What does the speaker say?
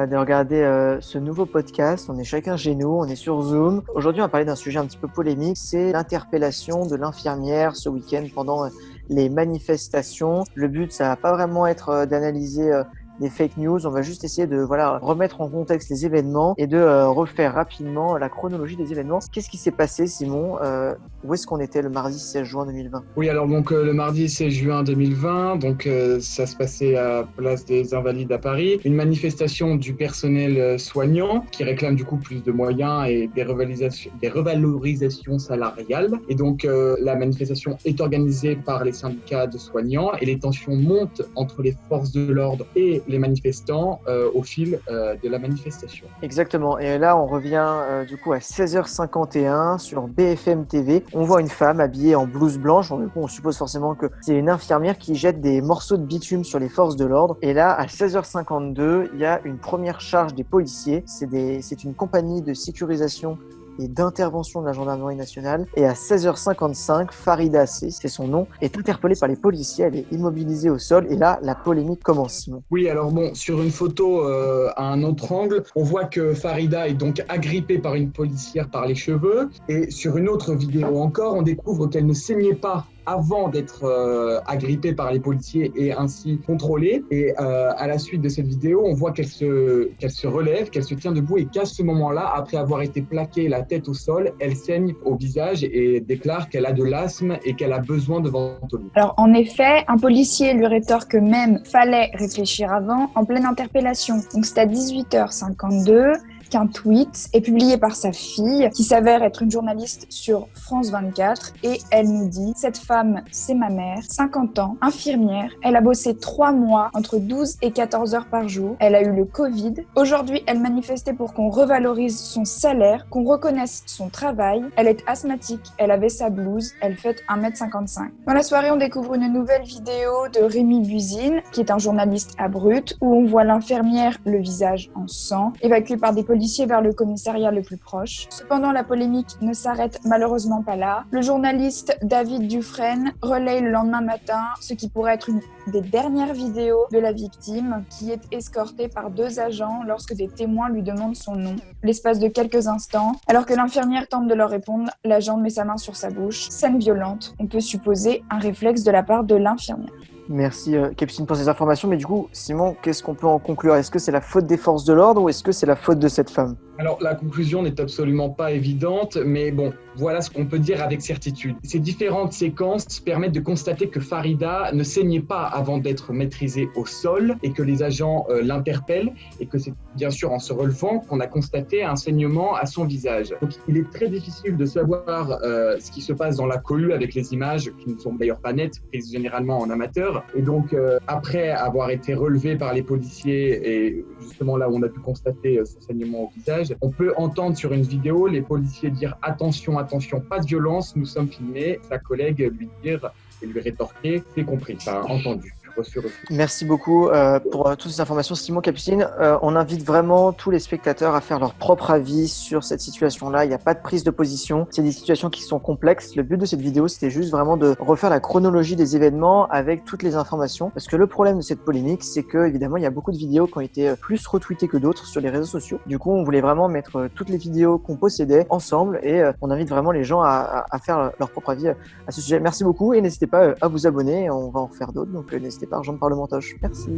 de regarder ce nouveau podcast. On est chacun chez nous, on est sur Zoom. Aujourd'hui, on va parler d'un sujet un petit peu polémique, c'est l'interpellation de l'infirmière ce week-end pendant les manifestations. Le but, ça va pas vraiment être d'analyser des fake news. On va juste essayer de remettre en contexte les événements et de refaire rapidement la chronologie des événements. Qu'est-ce qui s'est passé, Simon? Où est-ce qu'on était le mardi 16 juin 2020? Oui, alors donc le mardi 16 juin 2020, ça se passait à Place des Invalides à Paris. Une manifestation du personnel soignant qui réclame du coup plus de moyens et des revalorisations salariales. Et donc la manifestation est organisée par les syndicats de soignants et les tensions montent entre les forces de l'ordre et les manifestants au fil de la manifestation. Exactement. Et là, on revient du coup à 16h51 sur BFM TV. On voit une femme habillée en blouse blanche. Du coup, on suppose forcément que c'est une infirmière qui jette des morceaux de bitume sur les forces de l'ordre. Et là, à 16h52, il y a une première charge des policiers. C'est une compagnie de sécurisation et d'intervention de la gendarmerie nationale. Et à 16h55, Farida C, c'est son nom, est interpellée par les policiers. Elle est immobilisée au sol. Et là, la polémique commence, Simon. Oui, alors sur une photo à un autre angle, on voit que Farida est donc agrippée par une policière par les cheveux. Et sur une autre vidéo encore, on découvre qu'elle ne saignait pas avant d'être agrippée par les policiers et ainsi contrôlée. Et à la suite de cette vidéo, on voit qu'elle se relève, qu'elle se tient debout et qu'à ce moment-là, après avoir été plaquée la tête au sol, elle saigne au visage et déclare qu'elle a de l'asthme et qu'elle a besoin de ventoline. Alors en effet, un policier lui rétorque même « fallait réfléchir avant » en pleine interpellation. Donc c'est à 18h52 qu'un tweet est publié par sa fille, qui s'avère être une journaliste sur France 24, et elle nous dit « Cette femme, c'est ma mère, 50 ans, infirmière, elle a bossé 3 mois, entre 12 et 14 heures par jour, elle a eu le Covid. Aujourd'hui, elle manifestait pour qu'on revalorise son salaire, qu'on reconnaisse son travail. Elle est asthmatique, elle avait sa blouse, elle fait 1m55. » Dans la soirée, on découvre une nouvelle vidéo de Rémi Buzine, qui est un journaliste à Brut, où on voit l'infirmière, le visage en sang, évacuée par des policiers vers le commissariat le plus proche. Cependant, la polémique ne s'arrête malheureusement pas là. Le journaliste David Dufresne relaye le lendemain matin ce qui pourrait être une des dernières vidéos de la victime, qui est escortée par 2 agents lorsque des témoins lui demandent son nom. L'espace de quelques instants, alors que l'infirmière tente de leur répondre, l'agent met sa main sur sa bouche. Scène violente. On peut supposer un réflexe de la part de l'infirmière. Merci Capucine pour ces informations. Mais du coup, Simon, qu'est-ce qu'on peut en conclure? Est-ce que c'est la faute des forces de l'ordre ou est-ce que c'est la faute de cette femme? Alors, la conclusion n'est absolument pas évidente, mais bon, voilà ce qu'on peut dire avec certitude. Ces différentes séquences permettent de constater que Farida ne saignait pas avant d'être maîtrisée au sol et que les agents l'interpellent et que c'est bien sûr en se relevant qu'on a constaté un saignement à son visage. Donc, il est très difficile de savoir ce qui se passe dans la cohue avec les images qui ne sont d'ailleurs pas nettes, prises généralement en amateur. Et donc, après avoir été relevé par les policiers et justement là où on a pu constater ce saignement au visage, on peut entendre sur une vidéo les policiers dire « Attention, attention, pas de violence, nous sommes filmés ». Sa collègue lui dire et lui rétorquer « C'est compris, t'as entendu ». Merci beaucoup pour toutes ces informations, Simon, Capucine. On invite vraiment tous les spectateurs à faire leur propre avis sur cette situation-là. Il n'y a pas de prise de position. C'est des situations qui sont complexes. Le but de cette vidéo, c'était juste vraiment de refaire la chronologie des événements avec toutes les informations. Parce que le problème de cette polémique, c'est que, évidemment, il y a beaucoup de vidéos qui ont été plus retweetées que d'autres sur les réseaux sociaux. Du coup, on voulait vraiment mettre toutes les vidéos qu'on possédait ensemble et on invite vraiment les gens à faire leur propre avis à ce sujet. Merci beaucoup et n'hésitez pas à vous abonner. On va en refaire d'autres, donc n'hésitez pas à rejoindre Parlementoche. Merci.